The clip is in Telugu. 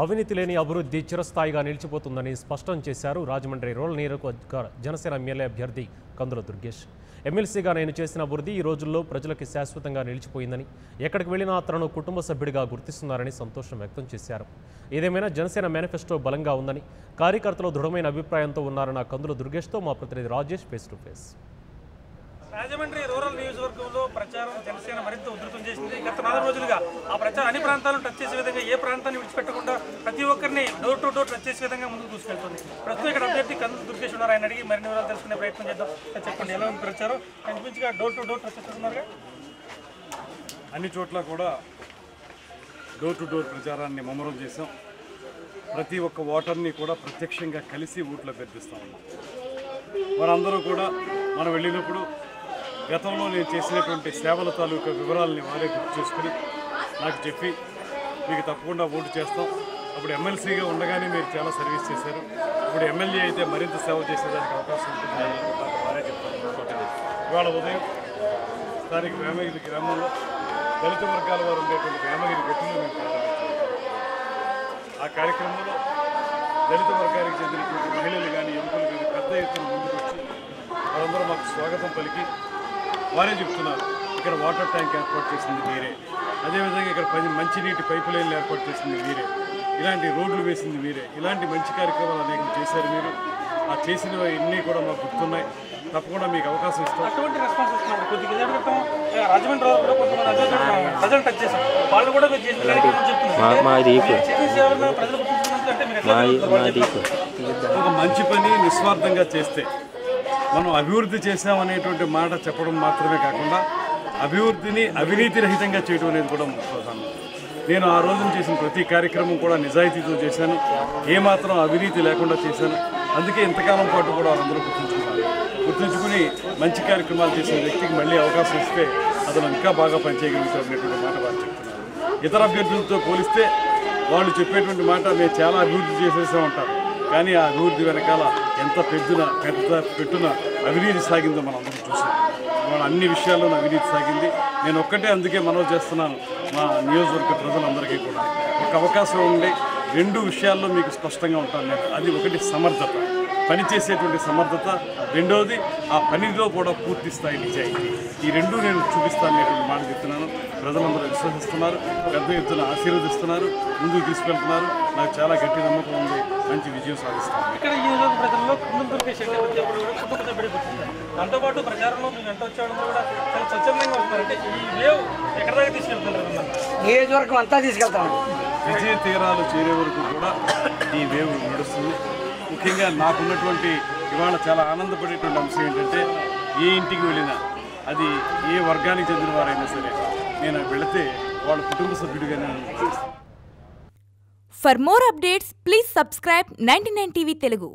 అవినీతి లేని అభివృద్ధి చిరస్థాయిగా నిలిచిపోతుందని స్పష్టం చేశారు రాజమండ్రి రూరల్ నియోజకవర్గ జనసేన ఎమ్మెల్యే అభ్యర్థి కందుల దుర్గేష్. ఎమ్మెల్సీగా నేను చేసిన అభివృద్ధి ఈ రోజుల్లో ప్రజలకు శాశ్వతంగా నిలిచిపోయిందని, ఎక్కడికి వెళ్ళినా తనను కుటుంబ సభ్యుడిగా గుర్తిస్తున్నారని సంతోషం వ్యక్తం చేశారు. ఏదేమైనా జనసేన మేనిఫెస్టో బలంగా ఉందని, కార్యకర్తలు దృఢమైన అభిప్రాయంతో ఉన్నారన్న కందుల దుర్గేష్తో మా ప్రతినిధి Rajesh face to face. Rajahmundry rural నియోజకవర్గంలో ప్రచారం జనసేన మరింత ఉధృతం చేసింది. గత 4 రోజులుగా ఆ ప్రచారం అన్ని ప్రాంతాలను టచ్ చేసే విధంగా, ఏ ప్రాంతాన్ని విడిచిపెట్టకుండా ప్రతి ఒక్కరిని డోర్ టు డోర్ టచ్ చేసే విధంగా ముందుకు తీసుకెళ్తుంది. ప్రస్తుతం ఇక్కడ అభ్యర్థి కందుల దుర్గేష్ ఉన్నారు. ఆయన అడిగి మరిన్ని వివరాలు తెలుసుకునే ప్రయత్నం చేద్దాం. చెప్పండి, ఎలా ఉంది ప్రచారం? కనిపించగా డోర్ టు డోర్ టచ్ చేస్తున్నారుగా? అన్ని చోట్ల కూడా డోర్ టు డోర్ ప్రచారాన్ని ముమ్మరం చేశాం. ప్రతి ఒక్క ఓటర్ని కూడా ప్రత్యక్షంగా కలిసి ఓట్లు అభ్యర్థిస్తూ ఉన్నాం. వారందరూ కూడా మనం వెళ్ళినప్పుడు గతంలో నేను చేసినటువంటి సేవల తాలూకా వివరాలని వారే గుర్తు చేసుకుని నాకు చెప్పి, మీకు తప్పకుండా ఓటు చేస్తాం, అప్పుడు ఎమ్మెల్సీగా ఉండగానే మీరు చాలా సర్వీస్ చేశారు, ఇప్పుడు ఎమ్మెల్యే అయితే మరింత సేవ చేసేదానికి అవకాశం ఉంటుంది వారే చెప్తారు. ఇవాళ ఉదయం స్థానిక వేమగిరి గ్రామంలో దళిత వర్గాల వారు ఉండేటువంటి వేమగిరి గట్టులో మేము ప్రారంభించాం. ఆ కార్యక్రమంలో దళిత వర్గానికి చెందినటువంటి మహిళలు కానీ, యువకులు కానీ పెద్ద ఎత్తున ముందుకు వచ్చి వారందరూ మాకు స్వాగతం పలికి వారే చెప్తున్నారు, ఇక్కడ వాటర్ ట్యాంక్ ఏర్పాటు చేసింది మీరే, అదేవిధంగా ఇక్కడ మంచినీటి పైపు లైన్లు ఏర్పాటు చేసింది మీరే, ఇలాంటి రోడ్లు వేసింది మీరే, ఇలాంటి మంచి కార్యక్రమాలు అనేక చేశారు మీరు. ఆ చేసినవి ఇన్ని కూడా మాకు గుర్తున్నాయి. తప్పకుండా మీకు అవకాశం ఇస్తాం. అటువంటి రెస్పాన్స్ వస్తున్నారు. కొద్దిగా క్రితం రాజమండ్రి కూడా కొంతమంది ప్రజలు టచ్ చేశారు. వాళ్ళు కూడా ఒక మంచి పని నిస్వార్థంగా చేస్తే మనం అభివృద్ధి చేశామనేటువంటి మాట చెప్పడం మాత్రమే కాకుండా అభివృద్ధిని అవినీతి రహితంగా చేయడం అనేది కూడా ప్రధానం. నేను ఆ రోజున చేసిన ప్రతి కార్యక్రమం కూడా నిజాయితీతో చేశాను, ఏమాత్రం అవినీతి లేకుండా చేశాను. అందుకే ఇంతకాలం పాటు కూడా వాళ్ళందరూ గుర్తుంచుకుని మంచి కార్యక్రమాలు చేసిన వ్యక్తికి మళ్ళీ అవకాశం ఇస్తే అతను ఇంకా బాగా పనిచేయగలుగుతాడు అనేటువంటి మాట వారు చెప్తున్నారు. ఇతర అభ్యర్థులతో పోలిస్తే వాళ్ళు చెప్పేటువంటి మాట మేము చాలా అభివృద్ధి చేసేసే ఉంటారు, కానీ ఆ అభివృద్ధి వెనకాల ఎంత పెట్టున అవినీతి సాగిందో మనం అందరం చూసాం. వాళ్ళ అన్ని విషయాల్లోనూ అవినీతి సాగింది. నేను ఒక్కటే అందుకే మనవి చేస్తున్నాను మా నియోజకవర్గ ప్రజలందరికీ కూడా, ఒక అవకాశం ఉండి 2 విషయాల్లో మీకు స్పష్టంగా ఉంటాను నేను. అది ఒకటి సమర్థత, పనిచేసేటువంటి సమర్థత, రెండవది ఆ పనిలో కూడా పూర్తి స్థాయి నిజాయితీ. ఈ 2 నేను చూపిస్తాను అనేటువంటి మాట చెప్తున్నాను. ప్రజలందరూ విశ్వసిస్తున్నారు, పెద్ద ఎత్తున ఆశీర్వదిస్తున్నారు, ముందుకు తీసుకెళ్తున్నారు. నాకు చాలా గట్టి నమ్మకం ఉంది, మంచి విజయం సాధిస్తాను. ఇక్కడ ఈ రోజు ప్రజల్లో కందుల దుర్గేష్ కుటుంబ సభ్యుడు గుర్తించారు. దాంతోపాటు ప్రచారంలో మేము ఎంత వచ్చేవాళ్ళందరూ కూడా చాలా స్వచ్ఛందంగా వస్తున్నారు. అంటే ఈ వేవ్ ఎక్కడ దాకా తీసుకెళ్తున్నారు? నియోజకవర్గం అంతా తీసుకెళ్తాను. విజయ తీరాలు చేరే వరకు కూడా ఈ వేవ్ నడుస్తుంది. ముఖ్యంగా నాకున్నటువంటి ఇవాళ చాలా ఆనందపడేటువంటి అంశం ఏంటంటే, ఏ ఇంటికి వెళ్ళినా అది ఏ వర్గానికి చెందిన వారైనా సరే నేను వెళితే వాళ్ళ కుటుంబ సభ్యుడిగానే for more updates please subscribe 99 TV Telugu.